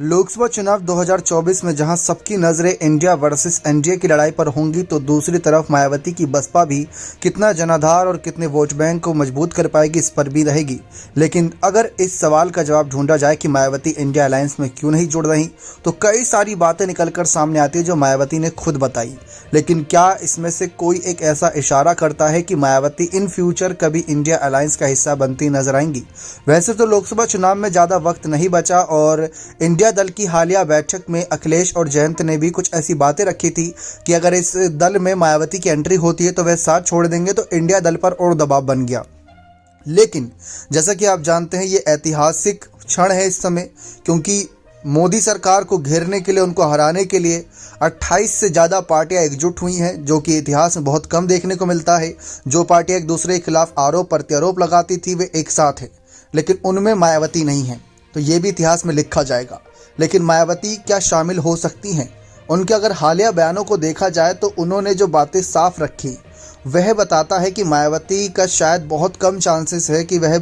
लोकसभा चुनाव 2024 में जहां सबकी नजरें इंडिया वर्सेस एनडीए की लड़ाई पर होंगी, तो दूसरी तरफ मायावती की बसपा भी कितना जनाधार और कितने वोट बैंक को मजबूत कर पाएगी, इस पर भी रहेगी। लेकिन अगर इस सवाल का जवाब ढूंढा जाए कि मायावती इंडिया अलायंस में क्यों नहीं जुड़ रही, तो कई सारी बातें निकलकर सामने आती है जो मायावती ने खुद बताई। लेकिन क्या इसमें से कोई एक ऐसा इशारा करता है कि मायावती इन फ्यूचर कभी इंडिया अलायंस का हिस्सा बनती नजर आएंगी? वैसे तो लोकसभा चुनाव में ज़्यादा वक्त नहीं बचा और इंडिया दल की हालिया बैठक में अखिलेश और जयंत ने भी कुछ ऐसी बातें रखी थी कि अगर इस दल में मायावती की एंट्री होती है तो वह साथ छोड़ देंगे, तो इंडिया दल पर और दबाव बन गया। लेकिन जैसा कि आप जानते हैं, ये ऐतिहासिक क्षण है इस समय, क्योंकि मोदी सरकार को घेरने के लिए, उनको हराने के लिए 28 से ज़्यादा पार्टियां एकजुट हुई हैं, जो कि इतिहास में बहुत कम देखने को मिलता है। जो पार्टियां एक दूसरे के खिलाफ आरोप प्रत्यारोप लगाती थी वे एक साथ है, लेकिन उनमें मायावती नहीं है, तो ये भी इतिहास में लिखा जाएगा। लेकिन मायावती क्या शामिल हो सकती हैं? उनके अगर हालिया बयानों को देखा जाए तो उन्होंने जो बातें साफ रखी वह बताता है कि मायावती का शायद बहुत कम चांसेस है कि वह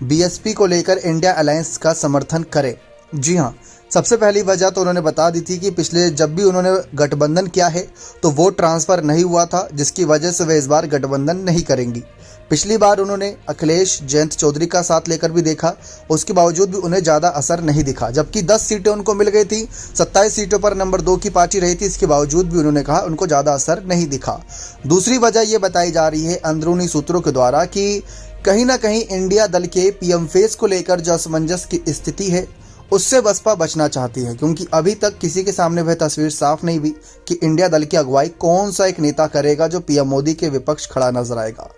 बीएसपी को लेकर इंडिया अलायंस का समर्थन करे। जी हाँ, सबसे पहली वजह तो उन्होंने बता दी थी कि पिछले जब भी उन्होंने गठबंधन किया है तो वोट ट्रांसफ़र नहीं हुआ था, जिसकी वजह से वे इस बार गठबंधन नहीं करेंगी। पिछली बार उन्होंने अखिलेश जयंत चौधरी का साथ लेकर भी देखा, उसके बावजूद भी उन्हें ज़्यादा असर नहीं दिखा। जबकि 10 सीटें उनको मिल गई थी, 27 सीटों पर नंबर 2 की पार्टी रही थी, इसके बावजूद भी उन्होंने कहा उनको ज़्यादा असर नहीं दिखा। दूसरी वजह ये बताई जा रही है अंदरूनी सूत्रों के द्वारा कि कहीं ना कहीं इंडिया दल के पीएम फेस को लेकर जो असमंजस की स्थिति है उससे बसपा बचना चाहती है, क्योंकि अभी तक किसी के सामने वह तस्वीर साफ नहीं हुई कि इंडिया दल की अगुवाई कौन सा एक नेता करेगा जो पीएम मोदी के विपक्ष खड़ा नजर आएगा।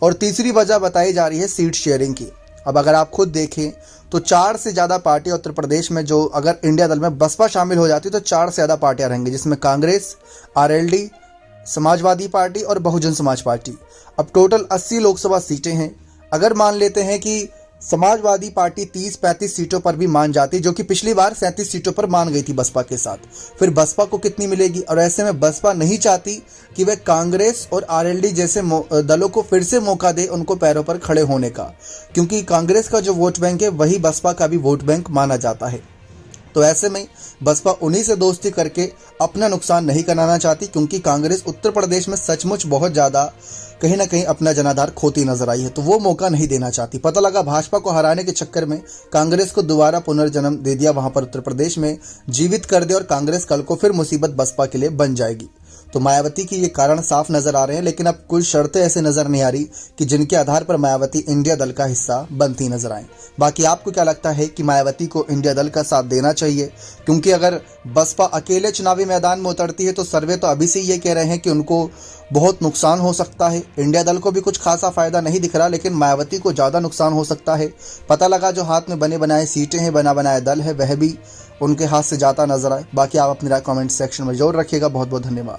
और तीसरी वजह बताई जा रही है सीट शेयरिंग की। अब अगर आप खुद देखें तो 4 से ज़्यादा पार्टियां उत्तर प्रदेश में, जो अगर इंडिया दल में बसपा शामिल हो जाती तो 4 से ज़्यादा पार्टियां रहेंगी, जिसमें कांग्रेस, आरएलडी, समाजवादी पार्टी और बहुजन समाज पार्टी। अब टोटल 80 लोकसभा सीटें हैं। अगर मान लेते हैं कि समाजवादी पार्टी 30-35 सीटों पर भी मान जाती, जो कि पिछली बार 37 सीटों पर मान गई थी बसपा के साथ, फिर बसपा को कितनी मिलेगी? और ऐसे में बसपा नहीं चाहती कि वह कांग्रेस और आरएलडी जैसे दलों को फिर से मौका दे उनको पैरों पर खड़े होने का, क्योंकि कांग्रेस का जो वोट बैंक है वही बसपा का भी वोट बैंक माना जाता है। तो ऐसे में बसपा उन्हीं से दोस्ती करके अपना नुकसान नहीं कराना चाहती, क्योंकि कांग्रेस उत्तर प्रदेश में सचमुच बहुत ज़्यादा कहीं ना कहीं अपना जनाधार खोती नजर आई है, तो वो मौका नहीं देना चाहती। पता लगा भाजपा को हराने के चक्कर में कांग्रेस को दोबारा पुनर्जन्म दे दिया वहां पर उत्तर प्रदेश में, जीवित कर दिया, और कांग्रेस कल को फिर मुसीबत बसपा के लिए बन जाएगी। तो मायावती की ये कारण साफ नजर आ रहे हैं, लेकिन अब कुछ शर्तें ऐसे नजर नहीं आ रही कि जिनके आधार पर मायावती इंडिया दल का हिस्सा बनती नजर आए। बाकी आपको क्या लगता है कि मायावती को इंडिया दल का साथ देना चाहिए? क्योंकि अगर बसपा अकेले चुनावी मैदान में उतरती है तो सर्वे तो अभी से ये कह रहे हैं कि उनको बहुत नुकसान हो सकता है। इंडिया दल को भी कुछ खासा फायदा नहीं दिख रहा, लेकिन मायावती को ज़्यादा नुकसान हो सकता है। पता लगा जो हाथ में बने बनाए सीटें हैं, बना बनाया दल है, वह भी उनके हाथ से जाता नजर आए। बाकी आप अपनी राय कमेंट सेक्शन में जरूर रखिएगा। बहुत बहुत धन्यवाद।